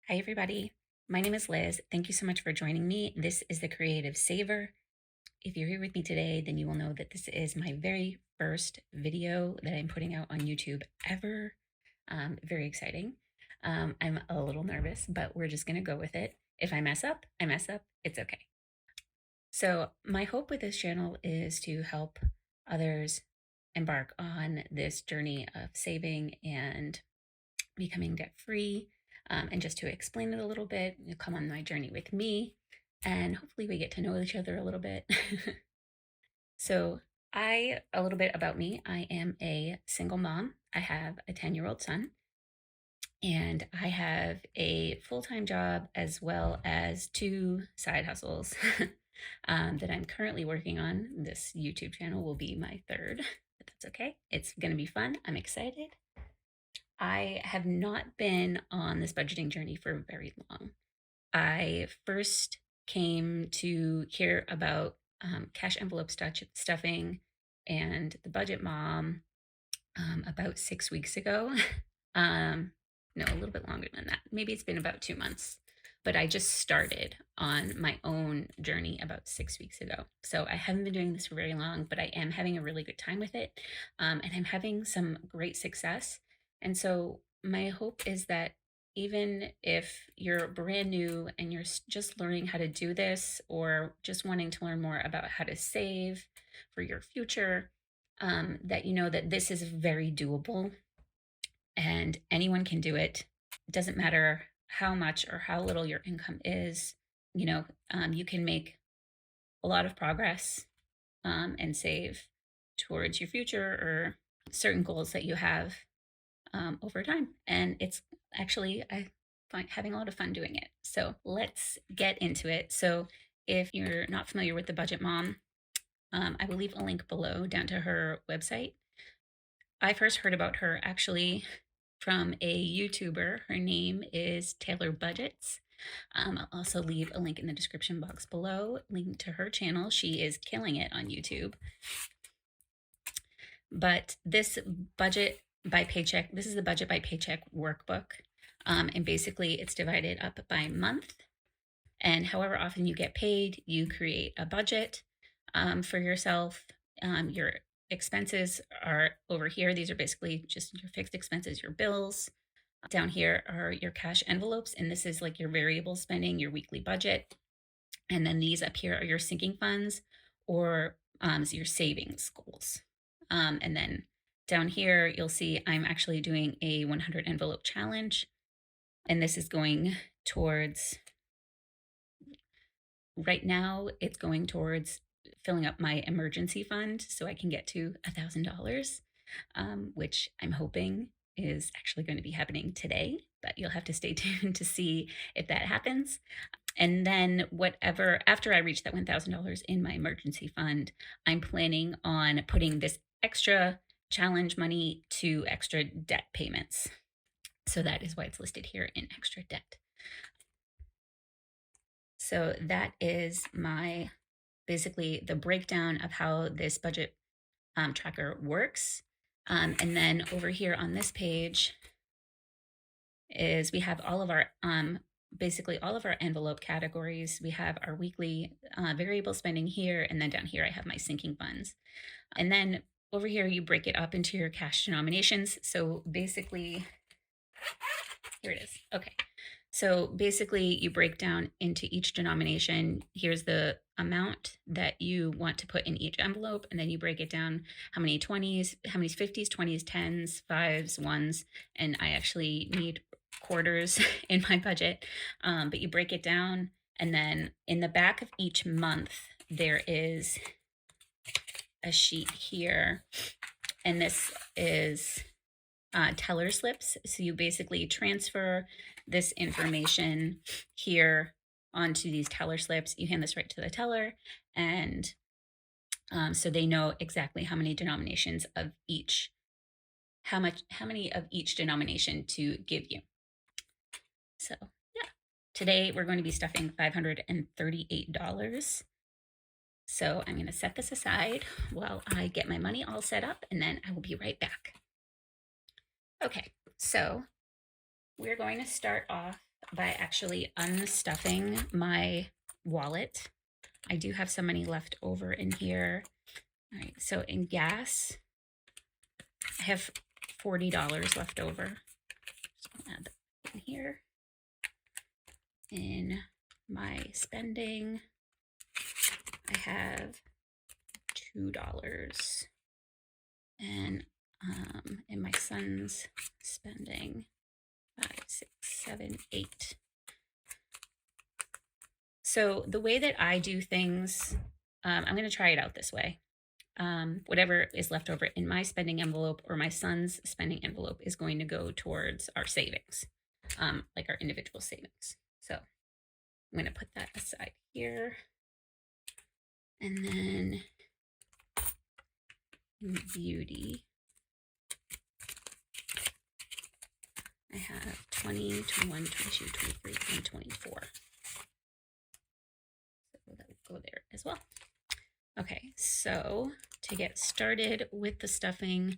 Hi, everybody. My name is Liz. Thank you so much for joining me. This is the Creative Saver. If you're here with me today, then you will know that this is my very first video that I'm putting out on YouTube ever. Very exciting. I'm a little nervous, but we're just going to go with it. If I mess up, I mess up. It's okay. So, my hope with this channel is to help others embark on this journey of saving and becoming debt free. And just to explain it a little bit, you come on my journey with me, and hopefully we get to know each other a little bit. So, a little bit about me. I am a single mom. I have a 10-year-old son, and I have a full time job as well as two side hustles that I'm currently working on. This YouTube channel will be my third, but that's okay. It's going to be fun. I'm excited. I have not been on this budgeting journey for very long. I first came to hear about cash envelope stuffing and the budget mom about 6 weeks ago. No, a little bit longer than that. Maybe it's been about 2 months. But I just started on my own journey about 6 weeks ago. So I haven't been doing this for very long, but I am having a really good time with it. And I'm having some great success. And so my hope is that even if you're brand new and you're just learning how to do this, or just wanting to learn more about how to save for your future, that you know that this is very doable and anyone can do it. It doesn't matter how much or how little your income is. You can make a lot of progress and save towards your future or certain goals that you have over time. And it's actually, I find having a lot of fun doing it. So let's get into it. So if you're not familiar with the Budget Mom, I will leave a link below down to her website. I first heard about her actually from a YouTuber. Her name is Taylor Budgets. I'll also leave a link in the description box below, link to her channel. She is killing it on YouTube. But this is the Budget by Paycheck workbook. And basically it's divided up by month. And however often you get paid, you create a budget for yourself. Your expenses are over here. These are basically just your fixed expenses, your bills. Down here are your cash envelopes, and this is like your variable spending, your weekly budget. And then these up here are your sinking funds or your savings goals. And then down here, you'll see I'm actually doing a 100 envelope challenge. And this is going towards, right now, it's going towards filling up my emergency fund so I can get to $1,000, which I'm hoping is actually going to be happening today, but you'll have to stay tuned to see if that happens. And then after I reach that $1,000 in my emergency fund, I'm planning on putting this extra challenge money to extra debt payments. So that is why it's listed here in extra debt. So that is basically the breakdown of how this budget tracker works. And then over here on this page is we have all of our basically all of our envelope categories. We have our weekly variable spending here, and then down here I have my sinking funds. And then over here you break it up into your cash denominations. So basically, here it is. Okay. So basically you break down into each denomination. Here's the amount that you want to put in each envelope, and then you break it down how many 20s, how many 50s, 20s, 10s, 5s, 1s, and I actually need quarters in my budget. But you break it down, and then in the back of each month there is a sheet here, and this is teller slips. So you basically transfer this information here onto these teller slips. You hand this right to the teller, and so they know exactly how many denominations of each, how many of each denomination to give you. So yeah, today we're going to be stuffing $538. So I'm going to set this aside while I get my money all set up, and then I will be right back. Okay, so we're going to start off by actually unstuffing my wallet. I do have some money left over in here. All right, so in gas, I have $40 left over. Just gonna add that in here. In my spending, I have $2. And in my son's spending, 5, 6, 7, 8. So the way that I do things, I'm going to try it out this way. Whatever is left over in my spending envelope or my son's spending envelope is going to go towards our savings, like our individual savings. So I'm going to put that aside here. And then in beauty, I have 20, 21, 22, 23, and 24. So that will go there as well. Okay, so to get started with the stuffing,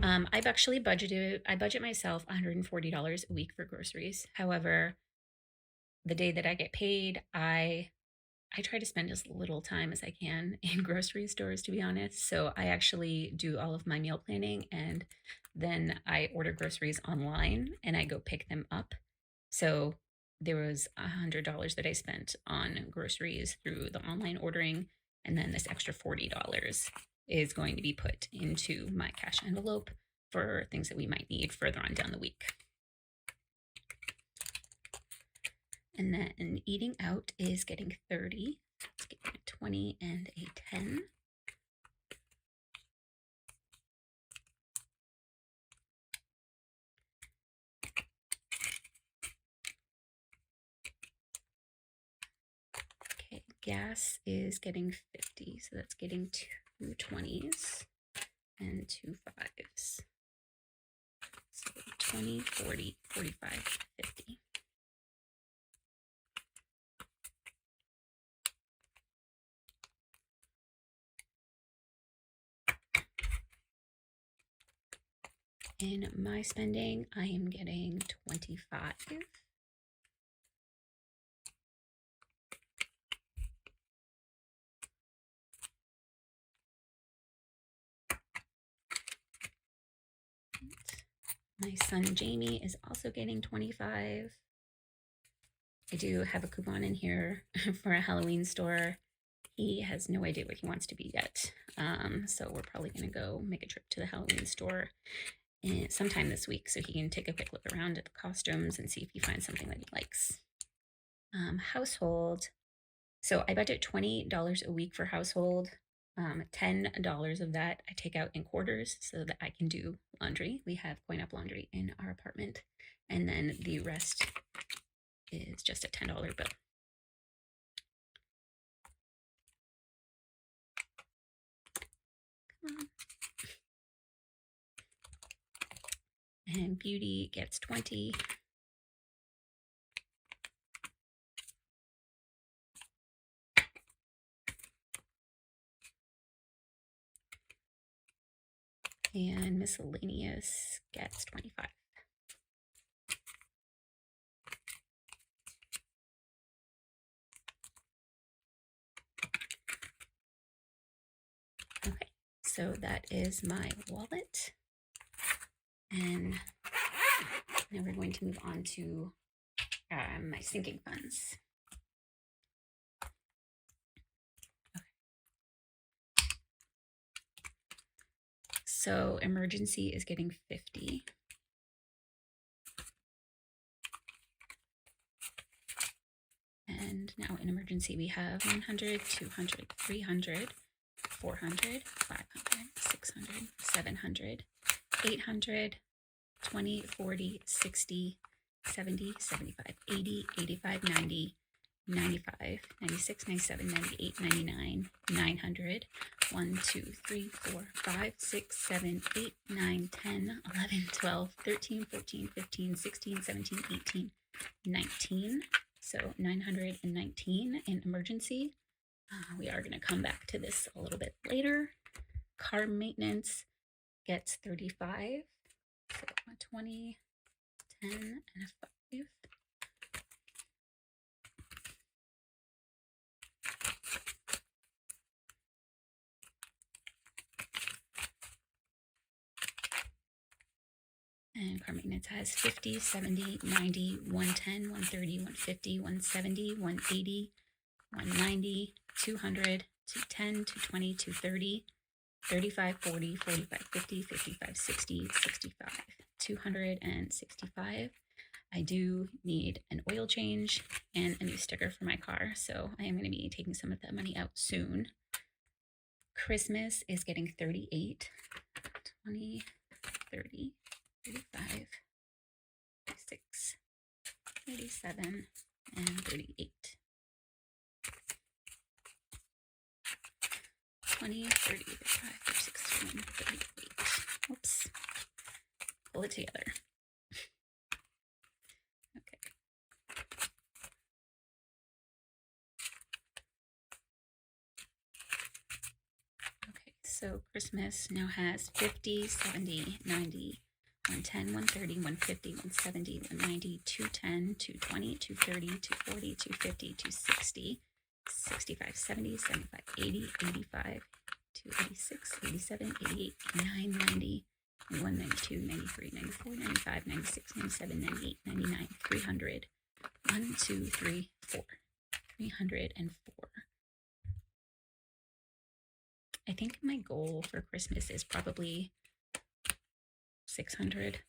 I've actually I budget myself $140 a week for groceries. However, the day that I get paid, I try to spend as little time as I can in grocery stores, to be honest. So I actually do all of my meal planning, and then I order groceries online and I go pick them up. So there was $100 that I spent on groceries through the online ordering, and then this extra $40 is going to be put into my cash envelope for things that we might need further on down the week. And then eating out is getting 30. It's getting a 20 and a 10. Okay, gas is getting 50, so that's getting 2 20s and 2 5s. So 20, 40, 45, 50. In my spending, I am getting 25. My son Jamie is also getting 25. I do have a coupon in here for a Halloween store. He has no idea what he wants to be yet. So we're probably going to go make a trip to the Halloween store sometime this week so he can take a quick look around at the costumes and see if he finds something that he likes. Household. So I budget $20 a week for household. $10 of that I take out in quarters so that I can do laundry. We have point up laundry in our apartment. And then the rest is just a $10 bill. Come on. And beauty gets 20. And miscellaneous gets 25. Okay, so that is my wallet. And now we're going to move on to my sinking funds. Okay. So emergency is getting 50. And now in emergency we have 100, 200, 300, 400, 500, 600, 700, 800, 20, 40, 60, 70, 75, 80, 85, 90, 95, 96, 97, 98, 99, 900, 1, 2, 3, 4, 5, 6, 7, 8, 9, 10, 11, 12, 13, 14, 15, 16, 17, 18, 19. So 919 in emergency. We are going to come back to this a little bit later. Car maintenance gets 35. So a 20, 10, and a 5. And car maintenance has 50, 70, 90, 110, 130, 150, 170, 180, 190, 200, 210, 220, 230, 35, 40, 45, 50, 55, 60, 65, 265. I do need an oil change and a new sticker for my car, so I am going to be taking some of that money out soon. Christmas is getting 38, 20, 30, 35, 36, 37, and 38. 20, 30, 35, 36, 38. Oops. Pull it together. Okay. Okay, so Christmas now has 50, 70, 90, 110, 130, 150, 170, 190, 210, 220, 230, 240, 250, 260, 65, 70, 75, 80, 85, 286, 87, 88, 89, 90, 91, 92, 93, 94, 95, 96, 97, 98, 99, 300, 1, 2, 3, 4, 304. I think my goal for Christmas is probably 600.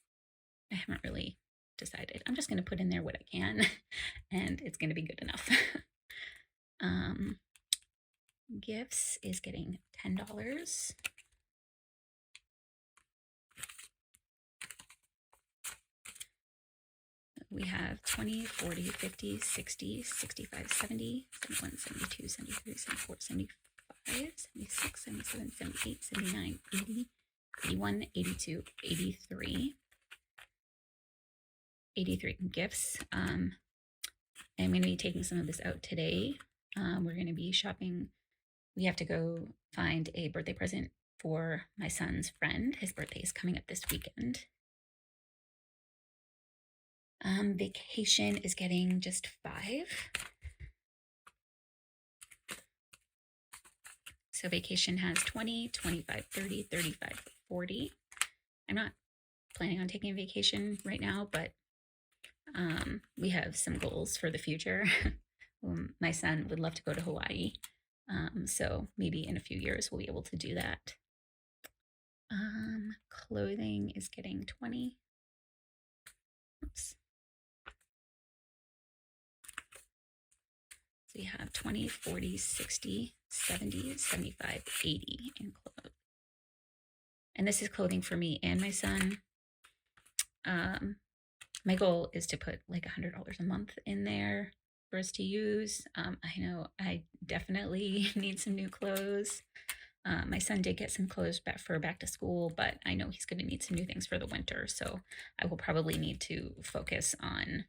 I haven't really decided. I'm just going to put in there what I can, and it's going to be good enough. Gifts is getting $10. We have 20, 40, 50, 60, 65, 70, 71, 72, 73, 74, 75, 76, 77, 78, 79, 80, 81, 82, 83. 83 gifts. I'm going to be taking some of this out today. We're going to be shopping. We have to go find a birthday present for my son's friend. His birthday is coming up this weekend. Vacation is getting just 5. So vacation has 20, 25, 30, 35, 40. I'm not planning on taking a vacation right now, but we have some goals for the future. My son would love to go to Hawaii. So maybe in a few years we'll be able to do that. Clothing is getting 20. Oops. So we have 20, 40, 60, 70, 75, 80 in clothes. And this is clothing for me and my son. My goal is to put like $100 a month in there for us to use. I know I definitely need some new clothes. My son did get some clothes for back to school, but I know he's going to need some new things for the winter. So I will probably need to focus on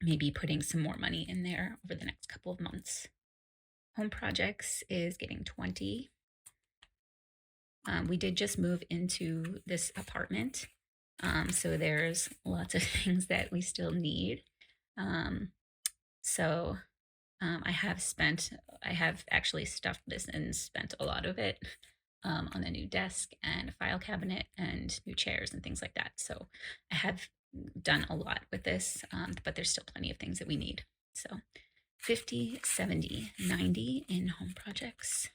maybe putting some more money in there over the next couple of months. Home projects is getting 20. We did just move into this apartment. So there's lots of things that we still need. I have actually stuffed this and spent a lot of it on a new desk and a file cabinet and new chairs and things like that. So I have done a lot with this, but there's still plenty of things that we need. So 50, 70, 90 in home projects.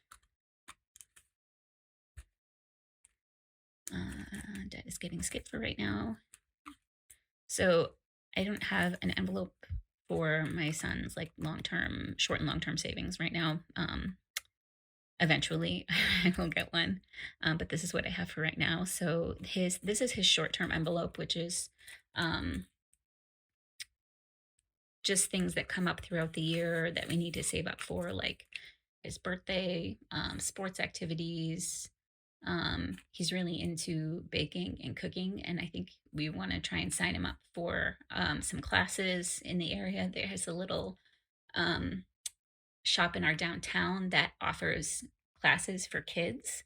Debt is getting skipped for right now. So I don't have an envelope for my son's like short and long-term savings right now. Eventually I will get one, but this is what I have for right now. So this is his short-term envelope, which is just things that come up throughout the year that we need to save up for, like his birthday, sports activities. He's really into baking and cooking, and I think we want to try and sign him up for some classes in the area. There's a little shop in our downtown that offers classes for kids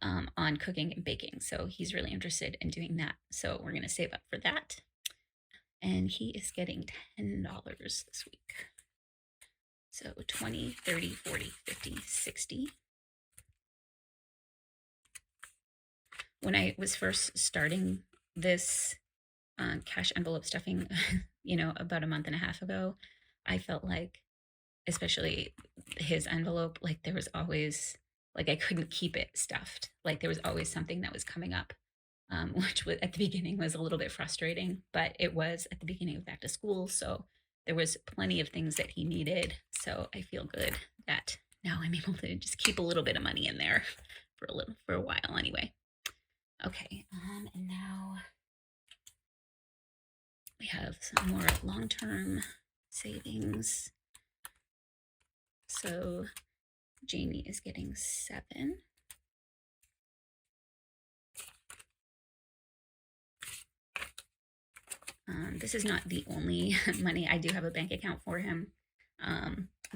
on cooking and baking. So he's really interested in doing that. So we're going to save up for that. And he is getting $10 this week. So 20, 30, 40, 50, 60. When I was first starting this cash envelope stuffing, about a month and a half ago, I felt like, especially his envelope, like there was always, like I couldn't keep it stuffed. Like there was always something that was coming up, which was, at the beginning, was a little bit frustrating, but it was at the beginning of back to school. So there was plenty of things that he needed. So I feel good that now I'm able to just keep a little bit of money in there for a while anyway. Okay, and now we have some more long-term savings. So Jamie is getting 7. This is not the only money. I do have a bank account for him.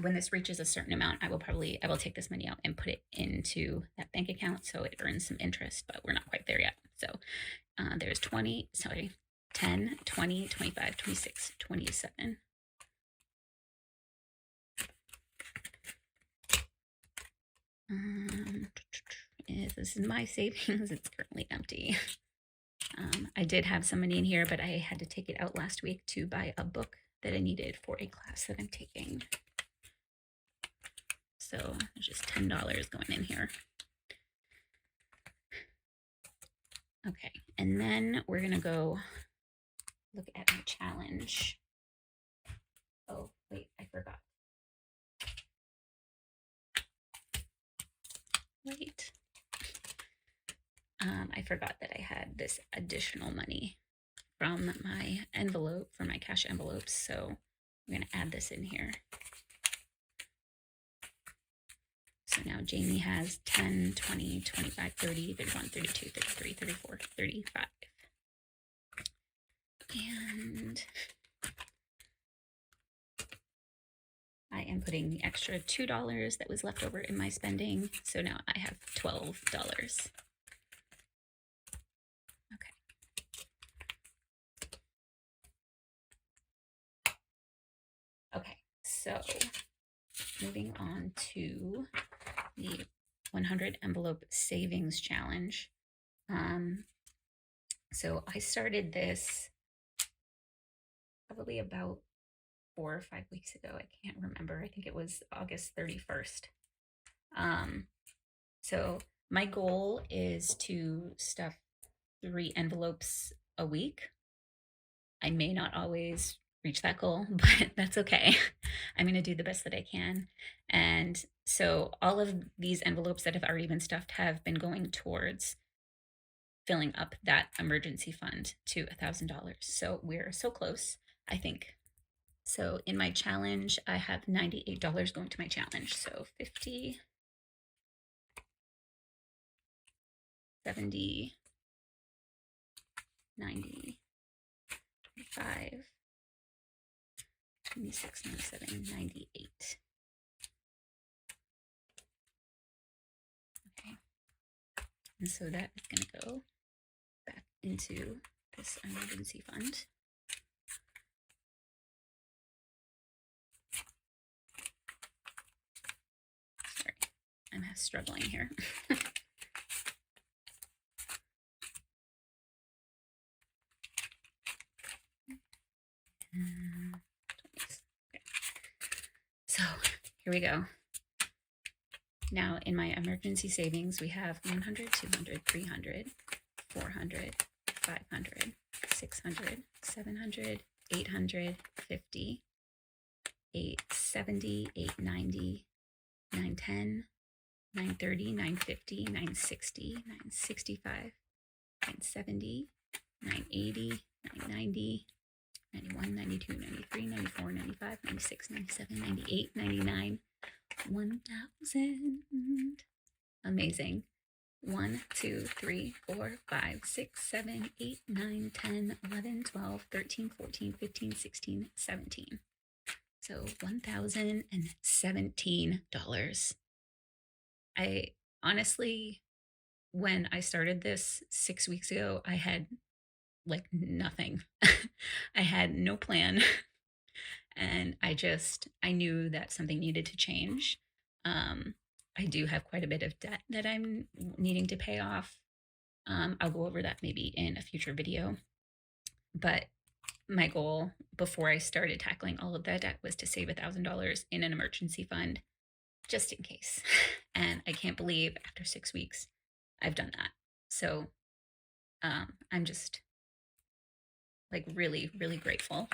When this reaches a certain amount, I will take this money out and put it into that bank account so it earns some interest, but we're not quite there yet. So there's 10, 20, 25, 26, 27. This is my savings. It's currently empty. I did have some money in here, but I had to take it out last week to buy a book that I needed for a class that I'm taking. So there's just $10 going in here. Okay, and then we're gonna go look at my challenge. Oh, wait, I forgot. Wait. I forgot that I had this additional money from my envelope, from my cash envelopes. So I'm going to add this in here. So now Jamie has 10, 20, 25, 30, 31, 32, 33, 34, 35. And I am putting the extra $2 that was left over in my spending. So now I have $12. Okay, so moving on to the 100 envelope savings challenge. So I started this probably about 4 or 5 weeks ago. I can't remember. I think it was August 31st. So my goal is to stuff 3 envelopes a week. I may not always reach that goal, but that's okay. I'm going to do the best that I can. And so all of these envelopes that have already been stuffed have been going towards filling up that emergency fund to $1,000. So we're so close, I think. So in my challenge, I have $98 going to my challenge. So 50, 70, 90, 25, 26, 97, 98. Okay. And so that is going to go back into this emergency fund. Sorry, I'm struggling here. Okay. So here we go. Now in my emergency savings, we have 100, 200, 300, 400, 500, 600, 700, 800, 50, 870, 890, 910, 930, 950, 960, 965, 970, 980, 990, 91, 92, 93, 94, 95, 96, 97, 98, 99, 1,000. Amazing. 1, 2, 3, 4, 5, 6, 7, 8, 9, 10, 11, 12, 13, 14, 15, 16, 17. So $1,017. I honestly, when I started this 6 weeks ago, I had like nothing. I had no plan. And I knew that something needed to change. I do have quite a bit of debt that I'm needing to pay off. I'll go over that maybe in a future video. But my goal before I started tackling all of that debt was to save $1,000 in an emergency fund just in case. And I can't believe after 6 weeks I've done that. So I'm just like really, really grateful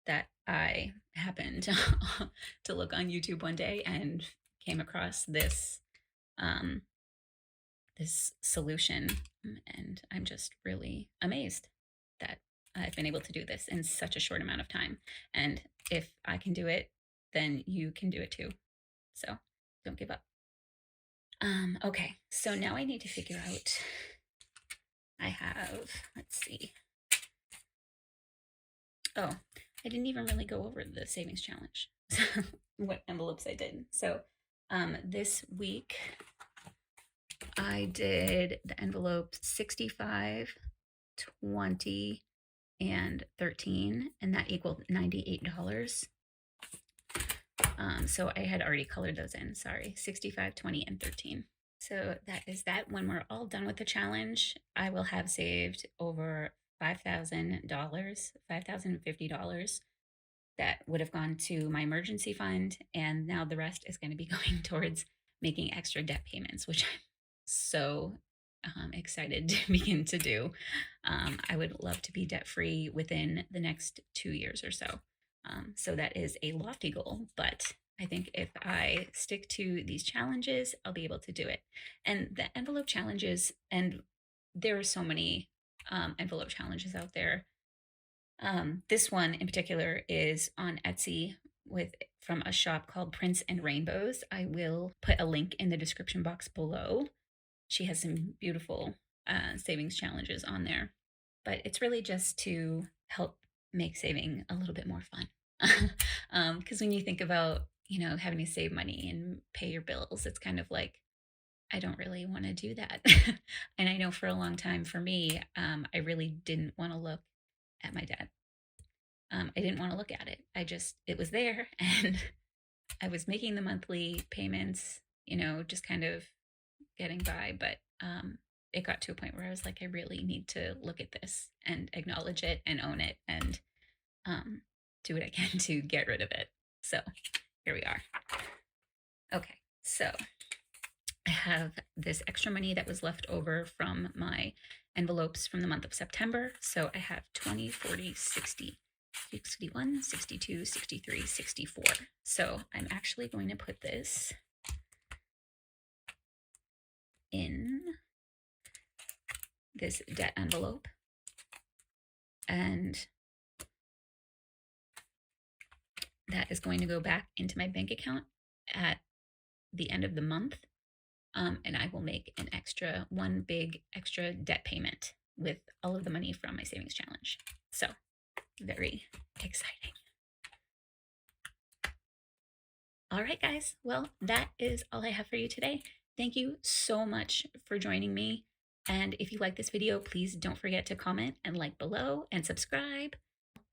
that I happened to look on YouTube one day and came across um, this solution, and I'm just really amazed that I've been able to do this in such a short amount of time. And if I can do it, then you can do it too. So don't give up. Okay, so now I need to figure out. I have, let's see. Oh, I didn't even really go over the savings challenge. What envelopes I did. So this week I did the envelopes 65, 20, and 13, and that equaled $98. So I had already colored those in, sorry, 65, 20, and 13. So that is that. When we're all done with the challenge, I will have saved over $5,000, $5,050 that would have gone to my emergency fund. And now the rest is going to be going towards making extra debt payments, which I'm so excited to begin to do. I would love to be debt free within the next 2 years or so. So that is a lofty goal, but I think if I stick to these challenges, I'll be able to do it. And the envelope challenges, and there are so many envelope challenges out there. This one in particular is on Etsy from a shop called PrintsandRainbows. I will put a link in the description box below. She has some beautiful savings challenges on there, but it's really just to help make saving a little bit more fun. Because when you think about, having to save money and pay your bills, it's kind of like, I don't really want to do that. And I know for a long time for me, I really didn't want to look at my debt. I didn't want to look at it. It was there, and I was making the monthly payments, just kind of getting by. But it got to a point where I was like, I really need to look at this and acknowledge it and own it and do what I can to get rid of it. So here we are. Okay, so I have this extra money that was left over from my envelopes from the month of September. So I have 20, 40, 60, 61, 62, 63, 64. So I'm actually going to put this in this debt envelope, and that is going to go back into my bank account at the end of the month. And I will make one big extra debt payment with all of the money from my savings challenge. So very exciting. All right, guys. Well, that is all I have for you today. Thank you so much for joining me. And if you like this video, please don't forget to comment and like below and subscribe.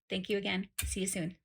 Thank you again. See you soon.